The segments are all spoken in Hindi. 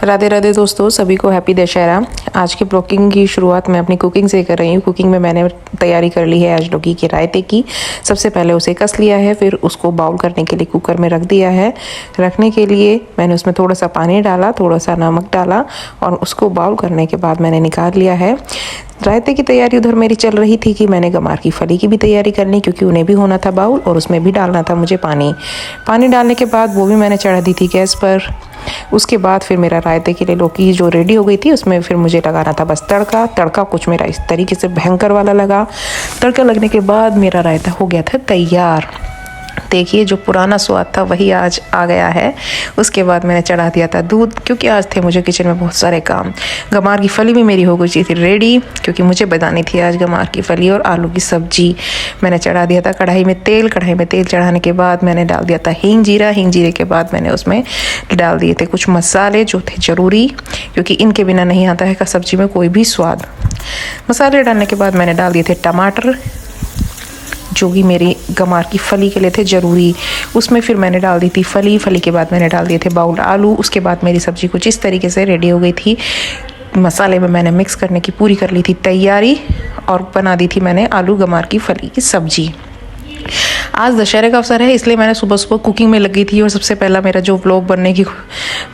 राधे राधे दोस्तों, सभी को हैप्पी दशहरा। आज के ब्लॉगिंग की शुरुआत मैं अपनी कुकिंग से कर रही हूँ। कुकिंग में मैंने तैयारी कर ली है आज लौकी के रायते की। सबसे पहले उसे कस लिया है, फिर उसको बाउल करने के लिए कुकर में रख दिया है। रखने के लिए मैंने उसमें थोड़ा सा पानी डाला, थोड़ा सा नमक डाला और उसको बाउल करने के बाद मैंने निकाल लिया है। रायते की तैयारी उधर मेरी चल रही थी कि मैंने गमार की फली की भी तैयारी करनी, क्योंकि उन्हें भी होना था बाउल और उसमें भी डालना था मुझे पानी डालने के बाद वो भी मैंने चढ़ा दी थी गैस पर। उसके बाद फिर मेरा रायते के लिए लौकी जो रेडी हो गई थी उसमें फिर मुझे लगाना था बस तड़का कुछ मेरा इस तरीके से भयंकर वाला लगा। तड़का लगने के बाद मेरा रायता हो गया था तैयार। देखिए, जो पुराना स्वाद था वही आज आ गया है। उसके बाद मैंने चढ़ा दिया था दूध, क्योंकि आज थे मुझे किचन में बहुत सारे काम। गमार की फली भी मेरी हो गई थी रेडी, क्योंकि मुझे बनानी थी आज गमार की फली और आलू की सब्जी। मैंने चढ़ा दिया था कढ़ाई में तेल चढ़ाने के बाद मैंने डाल दिया था हींग जीरे के बाद मैंने उसमें डाल दिए थे कुछ मसाले जो थे ज़रूरी, क्योंकि इनके बिना नहीं आता है सब्जी में कोई भी स्वाद। मसाले डालने के बाद मैंने डाल दिए थे टमाटर, जो कि मेरी गमार की फली के लिए थे ज़रूरी। उसमें फिर मैंने डाल दी थी फली के बाद मैंने डाल दिए थे बाउल आलू। उसके बाद मेरी सब्ज़ी कुछ इस तरीके से रेडी हो गई थी। मसाले में मैंने मिक्स करने की पूरी कर ली थी तैयारी और बना दी थी मैंने आलू गमार की फली की सब्ज़ी। आज दशहरे का अवसर है, इसलिए मैंने सुबह सुबह कुकिंग में लगी थी और सबसे पहला मेरा जो व्लॉग बनने की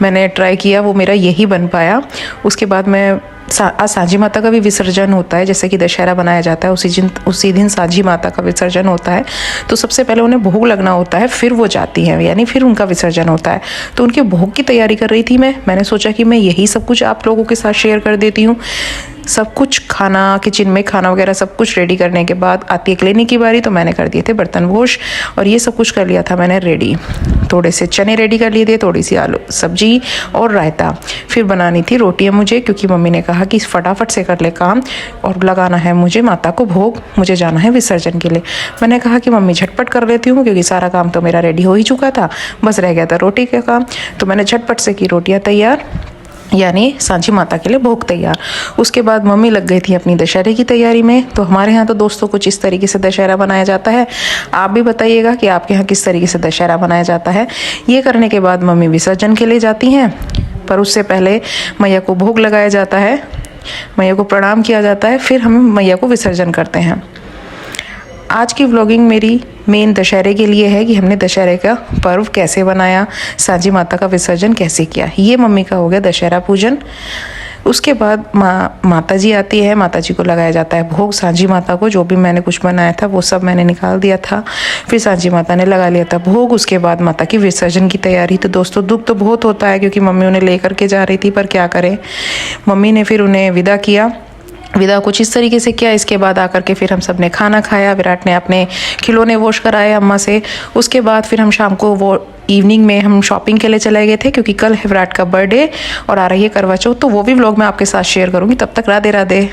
मैंने ट्राई किया वो मेरा यही बन पाया। उसके बाद मैं आज सांझी माता का भी विसर्जन होता है, जैसे कि दशहरा बनाया जाता है उसी दिन सांझी माता का विसर्जन होता है। तो सबसे पहले उन्हें भोग लगना होता है, फिर वो जाती हैं, यानी फिर उनका विसर्जन होता है। तो उनके भोग की तैयारी कर रही थी मैंने सोचा कि मैं यही सब कुछ आप लोगों के साथ शेयर कर देती हूँ। सब कुछ खाना, किचन में खाना वगैरह सब कुछ रेडी करने के बाद आती है क्लीनिंग की बारी, तो मैंने कर दिए थे बर्तन वॉश और ये सब कुछ कर लिया था मैंने रेडी। थोड़े से चने रेडी कर लिए थे, थोड़ी सी आलू सब्जी और रायता। फिर बनानी थी रोटियां मुझे, क्योंकि मम्मी ने कहा कि फटाफट से कर ले काम और लगाना है मुझे माता को भोग, मुझे जाना है विसर्जन के लिए। मैंने कहा कि मम्मी झटपट कर लेती हूँ, क्योंकि सारा काम तो मेरा रेडी हो ही चुका था, बस रह गया था रोटी का काम। तो मैंने झटपट से की रोटियाँ तैयार, यानी सांझी माता के लिए भोग तैयार। उसके बाद मम्मी लग गई थी अपनी दशहरे की तैयारी में। तो हमारे यहाँ तो दोस्तों कुछ इस तरीके से दशहरा बनाया जाता है। आप भी बताइएगा कि आपके यहाँ किस तरीके से दशहरा बनाया जाता है। ये करने के बाद मम्मी विसर्जन के लिए जाती हैं, पर उससे पहले मैया को भोग लगाया जाता है, मैया को प्रणाम किया जाता है, फिर हम मैया को विसर्जन करते हैं। आज की व्लॉगिंग मेरी मेन दशहरे के लिए है कि हमने दशहरे का पर्व कैसे बनाया, सांझी माता का विसर्जन कैसे किया। ये मम्मी का हो गया दशहरा पूजन। उसके बाद माता जी आती है, माता जी को लगाया जाता है भोग। सांझी माता को जो भी मैंने कुछ बनाया था वो सब मैंने निकाल दिया था, फिर सांझी माता ने लगा लिया था भोग। उसके बाद माता की विसर्जन की तैयारी। तो दोस्तों दुख तो बहुत होता है, क्योंकि मम्मी उन्हें लेकर के जा रही थी, पर क्या करें, मम्मी ने फिर उन्हें विदा किया। विदा कुछ इस तरीके से किया। इसके बाद आकर के फिर हम सब ने खाना खाया। विराट ने अपने खिलौने वॉश कराए अम्मा से। उसके बाद फिर हम शाम को वो इवनिंग में हम शॉपिंग के लिए चले गए थे, क्योंकि कल है विराट का बर्थडे और आ रही है करवा चौथ। तो वो भी व्लॉग मैं आपके साथ शेयर करूँगी। तब तक राधे राधे।